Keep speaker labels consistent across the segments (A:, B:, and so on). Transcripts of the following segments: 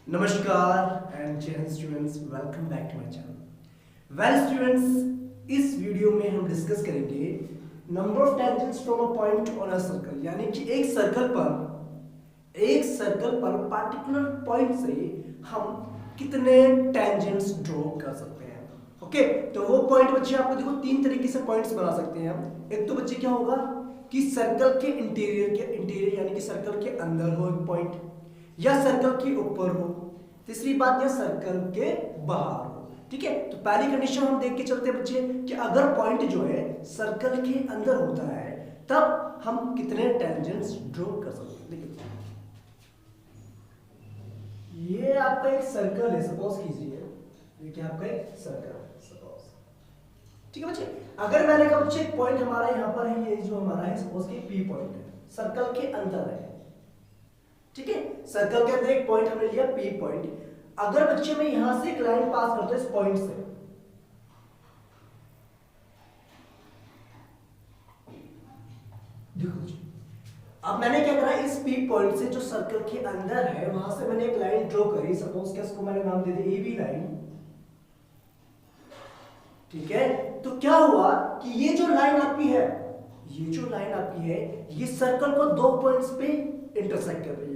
A: नमस्कार and Jai Hind students, welcome back to my channel. Well students, इस video में हम डिस्कस करेंगे number of tangents from a point on a circle, यानी कि एक सर्कल पर पार्टिकुलर पॉइंट से हम कितने टेंजेंट्स ड्रॉ कर सकते हैं। ओके, तो वो पॉइंट बच्चे आपको देखो तीन तरीके से पॉइंट्स बना सकते हैं हम। एक तो बच्चे क्या होगा कि सर्कल के इंटीरियर यानी कि सर्कल के अंदर हो एक पॉइंट, या सर्कल के ऊपर हो, तीसरी बात या सर्कल के बाहर हो। ठीक है, तो पहली कंडीशन हम देख के चलते हैं बच्चे कि अगर पॉइंट जो है सर्कल के अंदर होता है तब हम कितने टेंजेंट्स ड्रॉ कर सकते हैं। देखिए ये आपका एक सर्कल है, सपोज कीजिए ये क्या आपका एक सर्कल है सपोज। ठीक है बच्चे, अगर मैंने कहा बच्चे एक पॉइंट हमारा यहाँ पर है, ये जो हमारा है सपोज कि पी पॉइंट है, सर्कल के अंदर है। ठीक है, सर्कल के अंदर एक पॉइंट हमने लिया पी पॉइंट। अगर बच्चे में यहां से एक लाइन पास करते हैं इस पॉइंट से, देखो बच्चे अब मैंने क्या करा, इस पी पॉइंट से जो सर्कल के अंदर है वहां से मैंने एक लाइन ड्रॉ करी, सपोज कि इसको मैंने नाम दे दिया ए बी लाइन। ठीक है, तो क्या हुआ कि ये जो लाइन आपकी है, ये सर्कल को दो पॉइंट्स पे इंटरसेक्ट कर रही है।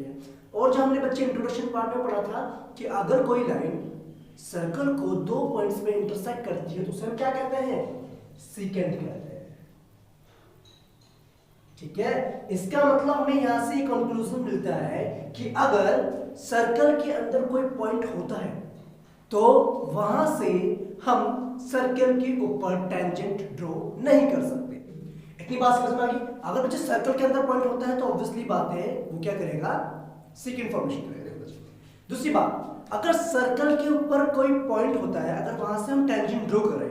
A: और जो हमने बच्चे इंट्रोडक्शन पार्ट में पढ़ा था कि अगर कोई लाइन सर्कल को दो पॉइंट्स पे इंटरसेक्ट करती है तो उसे हम क्या कहते हैं, सीकेंट कहते हैं। ठीक है, इसका मतलब हमें यहां से कंक्लूजन मिलता है कि अगर सर्कल के अंदर कोई पॉइंट होता है तो वहां से हम सर्कल के ऊपर टेंजेंट ड्रॉ नहीं कर सकते। इतनी बात समझ में आ गई। अगर बच्चे सर्कल के अंदर पॉइंट होता है तो ऑब्वियसली बात है वो क्या करेगा, सीकेंट फॉर्मेशन करेगा। दूसरी बात, अगर सर्कल के ऊपर कोई पॉइंट होता है, अगर वहां से हम टेंजेंट ड्रॉ करें,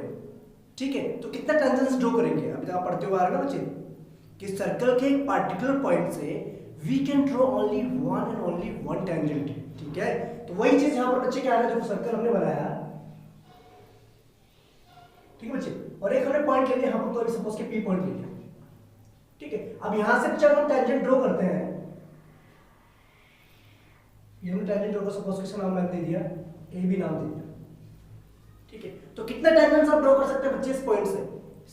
A: ठीक है, तो कितना टेंजेंट्स ड्रॉ करेंगे, अभी तक आप पढ़ते हुए आ रहे हैं ना बच्चे कि सर्कल के एक पार्टिकुलर पॉइंट से we can draw only one tangent. ठीक है, तो वही चीज यहां पर बच्चे क्या है, देखो सर्कल हमने बनाया, ठीक है बच्चे, और एक हमने पॉइंट ले लिया यहां पर, तो सपोज के पी पॉइंट ले लिया। ठीक है, अब यहां से बच्चे हम टेंजेंट ड्रॉ करते हैं, ये हमने टेंजेंट ड्रॉ को सपोज किसका नाम मैंने दे दिया, ए बी नाम दे दिया। ठीक है, तो कितने टेंजेंट्स आप ड्रॉ कर सकते हैं बच्चे इस पॉइंट से,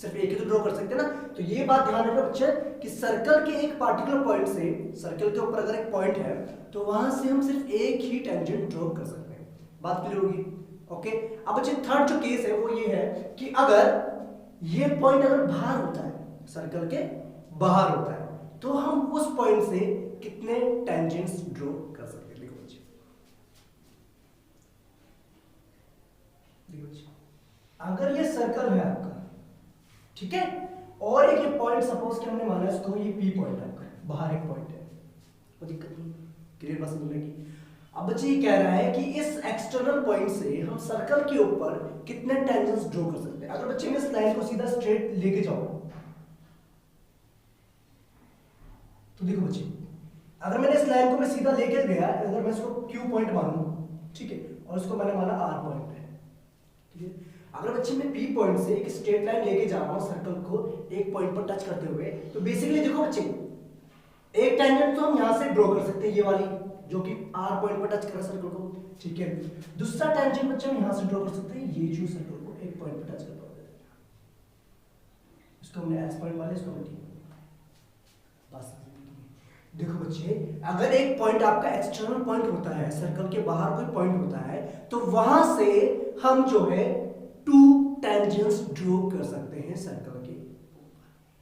A: सिर्फ एक ही तो ड्रॉ कर सकते हैं ना। तो ये बात ध्यान रखना बच्चे कि सर्कल के एक पार्टिकुलर पॉइंट से, सर्कल के ऊपर अगर एक पॉइंट है तो वहां से हम सिर्फ एक ही टेंजेंट ड्रॉ कर सकते हैं। बात क्लियर होगी। ओके, अब बच्चे थर्ड जो केस है वो ये है कि अगर ये पॉइंट अगर बाहर होता है, सर्कल के बाहर होता है, तो हम उस पॉइंट से कितने टेंजेंट्स ड्रॉ कर सकते हैं। देखो बच्चे, अगर ये सर्कल है आपका, ठीक है, और एक ये पॉइंट सपोज कि हमने माना इसको ये पी पॉइंट है आपका, बाहर एक पॉइंट है, कोई दिक्कत नहीं, क्लियर बात समझ में। अब बच्चे ये कह रहा है कि इस एक्सटर्नल पॉइंट से हम सर्कल के ऊपर कितने टेंजेंट्स ड्रॉ कर सकते हैं। अगर बच्चे मैं इस लाइन को सीधा स्ट्रेट लेके जाऊं, तो देखो बच्चे अगर मैंने इस लाइन को मैं सीधा लेके गया, अगर मैं इसको क्यू पॉइंट मानूं, ठीक है, और इसको मैंने माना आर पॉइंट है, ठीक है, अगर बच्चे मैं पी पॉइंट से एक स्ट्रेट लाइन लेके जा रहा हूं सर्कल को एक पॉइंट पर टच करते हुए, तो बेसिकली देखो बच्चे एक टेंजेंट तो हम यहां से ड्रॉ कर सकते हैं, ये वाली जो कि आर पॉइंट पर टच कर रहा है सर्कल को। ठीक है, दूसरा टेंजेंट बच्चे हम यहां से ड्रॉ कर सकते हैं, ये जो सर्कल को एक पॉइंट पर टच करता है, इसको हमने एस पॉइंट वाले, इसको हमने बस। देखो बच्चे अगर एक पॉइंट आपका एक्सटर्नल पॉइंट होता है, सर्कल के बाहर कोई पॉइंट होता है, तो वहां से हम जो है टू टेंजेंट्स ड्रॉ कर सकते हैं सर्कल के ऊपर।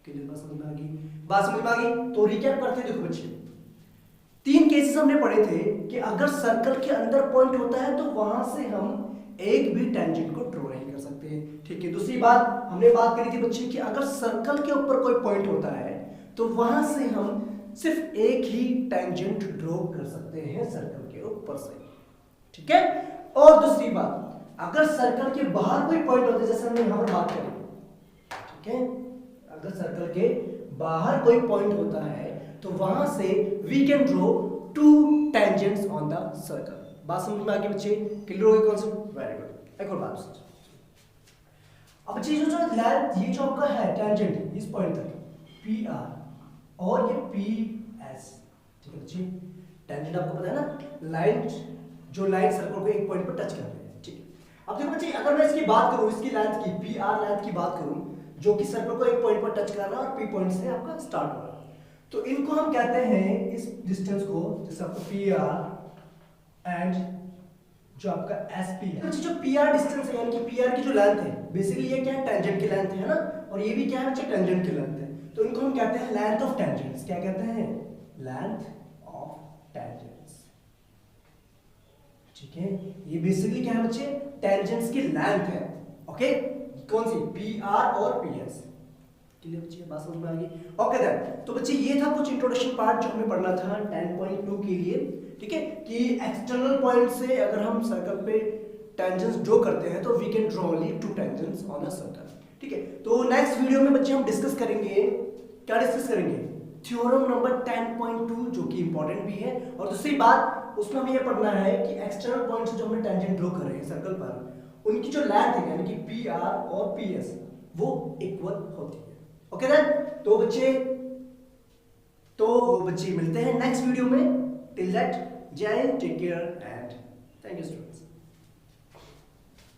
A: क्लियर बात समझ में आ गई, बात समझ में आ गई। तो रिकैप करते हैं, देखो बच्चे तीन केसेस हमने पढ़े थे कि अगर सर्कल के अंदर पॉइंट होता है तो वहां से हम एक भी टेंजेंट को ड्रॉ नहीं कर सकते। ठीक है, दूसरी बात हमने बात करी थी बच्चे कि अगर सर्कल के ऊपर कोई पॉइंट होता है तो वहां से हम सिर्फ एक ही टेंजेंट ड्रॉ कर सकते हैं सर्कल के ऊपर से। ठीक है, और दूसरी बात अगर सर्कल के बाहर कोई पॉइंट होता है, जैसे हमने यहां पर बात करी, ठीक है, अगर सर्कल के बाहर कोई पॉइंट होता है तो वहां से we can draw two tangents on the circle. बात समझ में आ गई बच्चे, क्लियर हो गई कॉन्सेप्ट, वेरी गुड। एक और बात सोचो, अब बच्चे जो लेंथ ये जो आपका है टेंजेंट इस पॉइंट तक पी आर और ये पी एस, ठीक है बच्चे, टेंजेंट आपको पता है ना, लाइन जो लाइन सर्कल को एक पॉइंट पर टच कर रहे हैं, ठीक है। अब देखो बच्चे, अगर मैं इसकी बात करूं, इसकी लेंथ की, पी आर लेंथ की बात करूं, जो कि सर्कल को एक पॉइंट पर टच कर रहा है और पी पॉइंट से आपका स्टार्ट हो रहा है, तो इनको हम कहते हैं, इस डिस्टेंस को, जैसे आपका पी आर एंड जो आपका एस पी है, जो पी आर डिस्टेंस है, यानी कि पी आर की जो लेंथ है, बेसिकली ये क्या है, टेंजेंट की लेंथ है ना, और ये भी क्या है बच्चे, टेंजेंट की लेंथ है, तो इनको हम कहते हैं लेंथ ऑफ टेंजेंट्स। क्या कहते हैं? लेंथ ऑफ टेंजेंट्स, ठीक है। ये बेसिकली क्या है बच्चे, टेंजेंट्स की लेंथ है, ओके। कौन सी? पी आर और पी एस। क्लियर बच्चे, बात समझ में आ गई? ओके देन, तो बच्चे ये था कुछ इंट्रोडक्शन पार्ट जो हमें पढ़ना था 10.2 के लिए, ठीक है, कि एक्सटर्नल पॉइंट से अगर हम सर्कल पे टेंजेंट्स ड्रॉ करते हैं तो we can draw only 2 tangents on a circle, ठीक है। तो नेक्स्ट वीडियो में बच्चे हम डिस्कस करेंगे, क्या डिस्कस करेंगे? थ्योरम नंबर 10.2, जो कि इंपॉर्टेंट भी है, और दूसरी बात उसमें हमें ये पढ़ना है कि एक्सटर्नल पॉइंट से जो हमने टेंजेंट ड्रॉ कर रहे हैं सर्कल पर, उनकी जो लेंथ है, यानी कि पी आर और पी एस, वो इक्वल होती है, ओके देन। तो बच्चे मिलते हैं नेक्स्ट वीडियो में। टिल दैट, जय Hind, take care and thank you students.